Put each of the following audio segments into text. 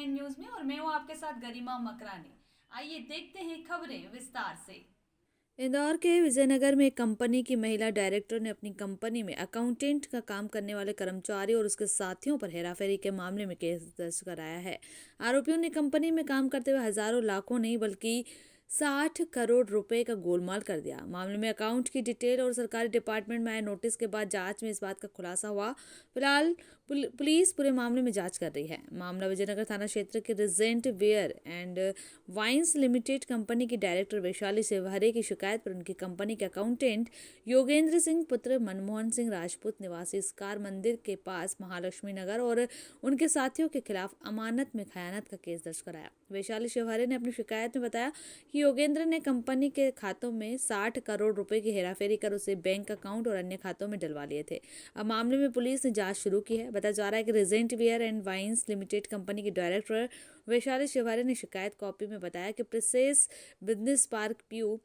IBN news में और मैं हूँ आपके साथ गरिमा मकरानी। आइए देखते हैं खबरें विस्तार से। इंदौर के विजयनगर में एक कंपनी की महिला डायरेक्टर ने अपनी कंपनी में अकाउंटेंट का काम करने वाले कर्मचारी और उसके साथियों पर हेराफेरी के मामले में केस दर्ज कराया है। आरोपियों ने कंपनी में काम करते हुए हजारों लाखों नहीं बल्कि 60 करोड़ रुपए का गोलमाल कर दिया। मामले में अकाउंट की डिटेल और सरकारी डिपार्टमेंट में आए नोटिस के बाद जांच में इस बात का खुलासा हुआ। फिलहाल पुलिस पूरे मामले में जांच कर रही है। मामला विजयनगर थाना क्षेत्र के regent ware and wines limited company की डायरेक्टर वैशाली सेवहरे की शिकायत पर उनकी कंपनी के अकाउंटेंट योगेंद्र सिंह पुत्र मनमोहन सिंह राजपूत निवासी स्कार मंदिर के पास महालक्ष्मी नगर और उनके साथियों के खिलाफ अमानत में खयानत का केस दर्ज कराया। वैशाली सेवहरे ने अपनी शिकायत में बताया कि योगेंद्र ने कंपनी के खातों में 60 करोड़ रुपए की हेराफेरी कर उसे बैंक अकाउंट और अन्य खातों में डलवा लिए थे। अब मामले में पुलिस ने जांच शुरू की है। बताया जा रहा है कि regent ware and wines limited company के डायरेक्टर वैशाली शिवारे ने शिकायत कॉपी में बताया कि प्रिंसेस बिजनेस पार्क पीयू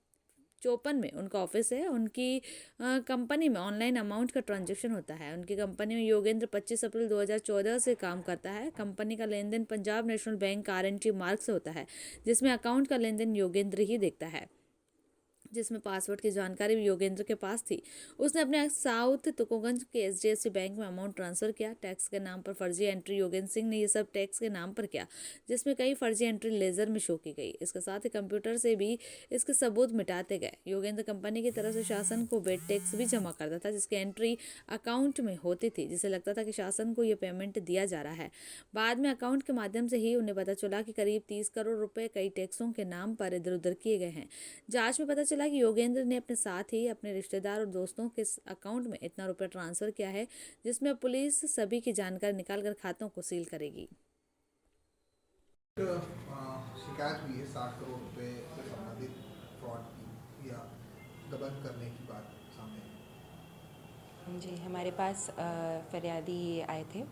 54 में उनका ऑफिस है। उनकी कंपनी में ऑनलाइन अमाउंट का ट्रांजैक्शन होता है। उनकी कंपनी में योगेंद्र 25 अप्रैल 2014 से काम करता है। कंपनी का लेन देन Punjab National Bank RNT Marg से होता है, जिसमें अकाउंट का लेन देन योगेंद्र ही देखता है, जिसमें पासवर्ड की जानकारी भी योगेंद्र के पास थी। उसने अपने साउथ तुकोगंज के HDFC बैंक में अमाउंट ट्रांसफर किया। टैक्स के नाम पर फर्जी एंट्री योगेंद्र सिंह ने ये सब टैक्स के नाम पर किया, जिसमें कई फर्जी एंट्री लेजर में शो की गई। इसके साथ ही कंप्यूटर से भी इसके सबूत मिटाते गए। योगेंद्र कंपनी की तरफ से शासन को वेट टैक्स भी जमा करता था, जिसकी एंट्री अकाउंट में होती थी, जिसे लगता था कि शासन को ये पेमेंट दिया जा रहा है। बाद में अकाउंट के माध्यम से ही उन्हें पता चला कि करीब 30 करोड़ रुपए कई टैक्सों के नाम पर इधर उधर किए गए हैं। जांच में पता चला कि योगेंद्र ने अपने साथ ही अपने रिश्तेदार और दोस्तों के अकाउंट में इतना रुपए ट्रांसफर किया है, जिसमें पुलिस सभी की जानकारी निकालकर खातों को सील करेगी। शिकायत हुई है 60 करोड़ रुपए से संबंधित फ्रॉड की या दबंग करने की बात सामने आई। जी, हमारे पास फरियादी आए थे।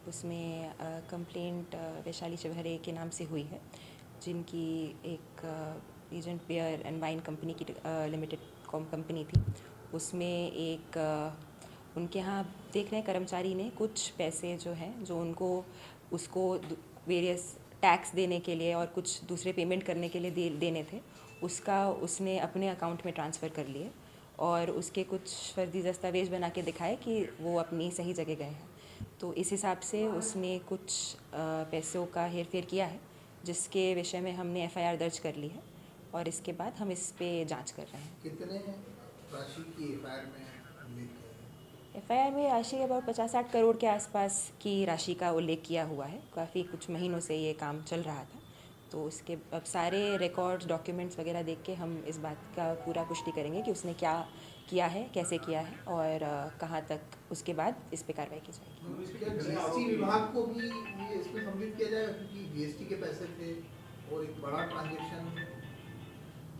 उसमें कंप्लेंट वैशाली शिवहरे के नाम से हुई है, जिनकी एक agent beer and wine company की लिमिटेड कंपनी थी। उसमें एक उनके यहाँ देख रहे कर्मचारी ने कुछ पैसे जो हैं जो उनको उसको वेरियस टैक्स देने के लिए और कुछ दूसरे पेमेंट करने के लिए देने थे, उसका उसने अपने अकाउंट में ट्रांसफ़र कर लिए और उसके कुछ फर्जी दस्तावेज़ बना के दिखाए कि वो अपनी सही जगह गए हैं। तो इस हिसाब से उसने कुछ पैसों का हेर फेर किया है, जिसके विषय में हमने FIR दर्ज कर ली है और इसके बाद हम इस पे जांच कर रहे हैं। कितने राशि की FIR में उल्लेख है? FIR में राशि अबाउट 50-60 करोड़ के आसपास की राशि का उल्लेख किया हुआ है। काफ़ी कुछ महीनों से ये काम चल रहा था, तो उसके अब सारे रिकॉर्ड्स डॉक्यूमेंट्स वगैरह देख के हम इस बात का पूरा पुष्टि करेंगे कि उसने क्या किया है, कैसे किया है और कहाँ तक उसके बाद इस पे कार्रवाई की जाएगी। GST विभाग को भी ये इसमें सम्मिलित किया जाएगा, क्योंकि GST के पैसे थे और एक बड़ा ट्रांजैक्शन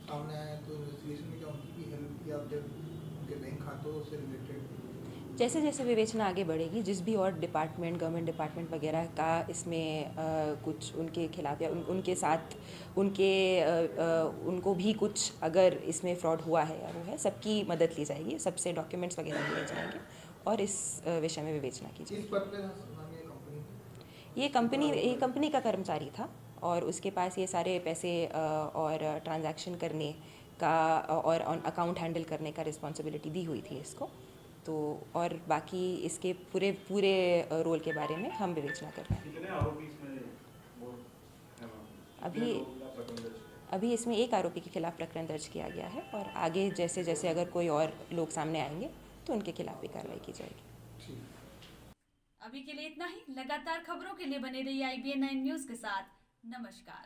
सामने आया, तो इन्वेस्टिगेशन में क्या उनकी भी हेल्प किया उनके बैंक खातों से रिलेटेड? जैसे जैसे विवेचना आगे बढ़ेगी, जिस भी और डिपार्टमेंट गवर्नमेंट डिपार्टमेंट वगैरह का इसमें कुछ उनके खिलाफ या उनके साथ उनको भी कुछ अगर इसमें फ्रॉड हुआ है या वो है, सबकी मदद ली जाएगी, सबसे डॉक्यूमेंट्स वगैरह लिए जाएंगे और इस विषय में विवेचना की जाएगी। ये कंपनी का कर्मचारी था और उसके पास ये सारे पैसे और ट्रांजैक्शन करने का और अकाउंट हैंडल करने का रिस्पॉन्सिबिलिटी दी हुई थी इसको। तो और बाकी इसके पूरे रोल के बारे में हम विवेचना कर रहे हैं। अभी इसमें एक आरोपी के खिलाफ प्रकरण दर्ज किया गया है और आगे जैसे जैसे अगर कोई और लोग सामने आएंगे तो उनके खिलाफ भी कार्रवाई की जाएगी। अभी के लिए इतना ही। लगातार खबरों के लिए बने रहिए IBN 9 न्यूज के साथ। नमस्कार।